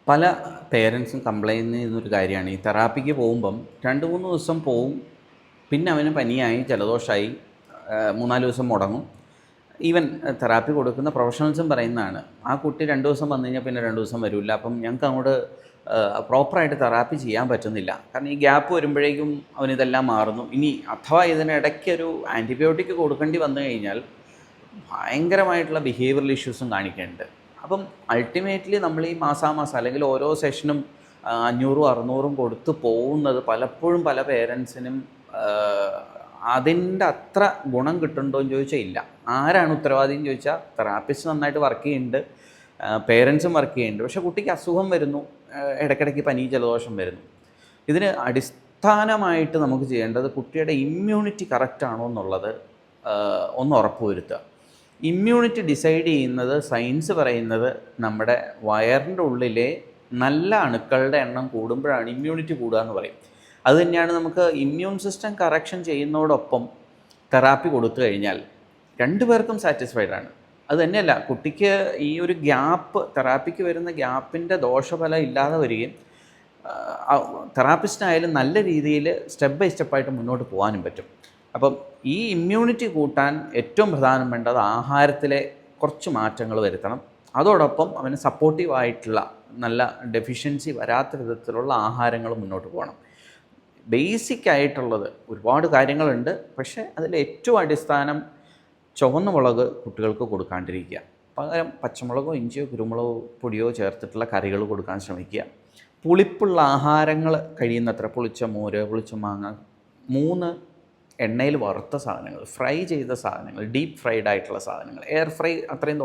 പല പേരൻസും കംപ്ലൈൻറ്റ് ചെയ്യുന്നൊരു കാര്യമാണ് ഈ തെറാപ്പിക്ക് പോകുമ്പം 2-3 ദിവസം പോവും, പിന്നെ അവന് പനിയായി ജലദോഷമായി 3-4 ദിവസം മുടങ്ങും. ഈവൻ തെറാപ്പി കൊടുക്കുന്ന പ്രൊഫഷണൽസും പറയുന്നതാണ്, ആ കുട്ടി 2 ദിവസം വന്നു കഴിഞ്ഞാൽ പിന്നെ 2 ദിവസം വരില്ല, അപ്പം ഞങ്ങൾക്ക് അങ്ങോട്ട് പ്രോപ്പറായിട്ട് തെറാപ്പി ചെയ്യാൻ പറ്റുന്നില്ല. കാരണം ഈ ഗ്യാപ്പ് വരുമ്പോഴേക്കും അവനിതെല്ലാം മാറുന്നു. ഇനി അഥവാ ഇതിനിടയ്ക്കൊരു ആൻറ്റിബയോട്ടിക് കൊടുക്കേണ്ടി വന്നു കഴിഞ്ഞാൽ ഭയങ്കരമായിട്ടുള്ള ബിഹേവിയറൽ ഇഷ്യൂസും കാണിക്കുന്നുണ്ട്. അപ്പം അൾട്ടിമേറ്റ്ലി നമ്മൾ ഈ മാസാമാസം അല്ലെങ്കിൽ ഓരോ സെഷനും 500-600 കൊടുത്ത് പോകുന്നത് പലപ്പോഴും പല പേരൻസിനും അതിൻ്റെ അത്ര ഗുണം കിട്ടുന്നുണ്ടോ എന്ന് ചോദിച്ചാൽ ഇല്ല. ആരാണ് ഉത്തരവാദിയെന്ന് ചോദിച്ചാൽ തെറാപ്പിസ്റ്റ് നന്നായിട്ട് വർക്ക് ചെയ്യുന്നുണ്ട്, പേരൻസും വർക്ക് ചെയ്യുന്നുണ്ട്. പക്ഷേ കുട്ടിക്ക് അസുഖം വരുന്നു, ഇടയ്ക്കിടയ്ക്ക് പനി ജലദോഷം വരുന്നു. ഇതിന് അടിസ്ഥാനമായിട്ട് നമുക്ക് ചെയ്യേണ്ടത് കുട്ടിയുടെ ഇമ്മ്യൂണിറ്റി കറക്റ്റാണോ എന്നുള്ളത് ഒന്ന് ഉറപ്പുവരുത്തുക. ഇമ്മ്യൂണിറ്റി ഡിസൈഡ് ചെയ്യുന്നത് സയൻസ് പറയുന്നത് നമ്മുടെ വയറിൻ്റെ ഉള്ളിലെ നല്ല അണുക്കളുടെ എണ്ണം കൂടുമ്പോഴാണ് ഇമ്മ്യൂണിറ്റി കൂടുക എന്ന് പറയും. അതുതന്നെയാണ് നമുക്ക് ഇമ്മ്യൂൺ സിസ്റ്റം കറക്ഷൻ ചെയ്യുന്നതോടൊപ്പം തെറാപ്പി കൊടുത്തു കഴിഞ്ഞാൽ രണ്ടുപേർക്കും സാറ്റിസ്ഫൈഡാണ്. അത് തന്നെയല്ല, കുട്ടിക്ക് ഈ ഒരു ഗ്യാപ്പ്, തെറാപ്പിക്ക് വരുന്ന ഗ്യാപ്പിൻ്റെ ദോഷഫലം ഇല്ലാതെ വരികയും തെറാപ്പിസ്റ്റിനായാലും നല്ല രീതിയിൽ സ്റ്റെപ്പ് ബൈ സ്റ്റെപ്പായിട്ട് മുന്നോട്ട് പോകാനും പറ്റും. അപ്പം ഈ ഇമ്മ്യൂണിറ്റി കൂട്ടാൻ ഏറ്റവും പ്രധാനം വേണ്ടത് ആഹാരത്തിലെ കുറച്ച് മാറ്റങ്ങൾ വരുത്തണം. അതോടൊപ്പം അവന് സപ്പോർട്ടീവായിട്ടുള്ള നല്ല ഡെഫിഷ്യൻസി വരാത്ത വിധത്തിലുള്ള ആഹാരങ്ങൾ മുന്നോട്ട് പോകണം. ബേസിക് ആയിട്ടുള്ളത് ഒരുപാട് കാര്യങ്ങളുണ്ട്, പക്ഷേ അതിൽ ഏറ്റവും അടിസ്ഥാനം ചുവന്ന മുളക് കുട്ടികൾക്ക് കൊടുക്കാണ്ടിരിക്കുക. പകരം പച്ചമുളകോ ഇഞ്ചിയോ കുരുമുളകോ പൊടിയോ ചേർത്തിട്ടുള്ള കറികൾ കൊടുക്കാൻ ശ്രമിക്കുക. പുളിപ്പുള്ള ആഹാരങ്ങൾ കഴിയുന്നത്ര, പുളിച്ച മോര്, പുളിച്ച മാങ്ങ, 3 എണ്ണയിൽ വറുത്ത സാധനങ്ങൾ, ഫ്രൈ ചെയ്ത സാധനങ്ങൾ, ഡീപ്പ് ഫ്രൈഡ് ആയിട്ടുള്ള സാധനങ്ങൾ. എയർ ഫ്രൈ അത്രയും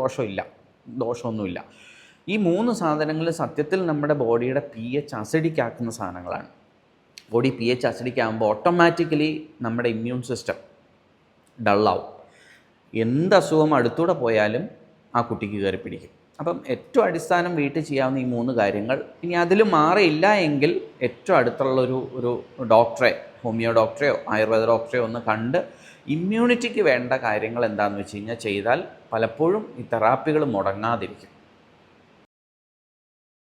ദോഷമൊന്നുമില്ല. ഈ 3 സാധനങ്ങൾ സത്യത്തിൽ നമ്മുടെ ബോഡിയുടെ pH അസിഡിക് ആക്കുന്ന സാധനങ്ങളാണ്. ബോഡി pH അസിഡിക് ആകുമ്പോൾ ഓട്ടോമാറ്റിക്കലി നമ്മുടെ ഇമ്മ്യൂൺ സിസ്റ്റം ഡള്ളാവും. എന്ത് അസുഖം അടുത്തൂടെ പോയാലും ആ കുട്ടിക്ക് കയറി പിടിക്കും. അപ്പം ഏറ്റവും അടിസ്ഥാനം വീട്ടിൽ ചെയ്യാവുന്ന ഈ 3 കാര്യങ്ങൾ. ഇനി അതിൽ മാറിയില്ല എങ്കിൽ ഏറ്റവും അടുത്തുള്ള ഒരു ഡോക്ടറെ, ഹോമിയോ ഡോക്ടറെയോ ആയുർവേദ ഡോക്ടറെയോ ഒന്ന് കണ്ട് ഇമ്മ്യൂണിറ്റിക്ക് വേണ്ട കാര്യങ്ങൾ എന്താണെന്ന് വെച്ച് കഴിഞ്ഞാൽ ചെയ്താൽ പലപ്പോഴും ഈ തെറാപ്പികൾ മുടങ്ങാതിരിക്കും.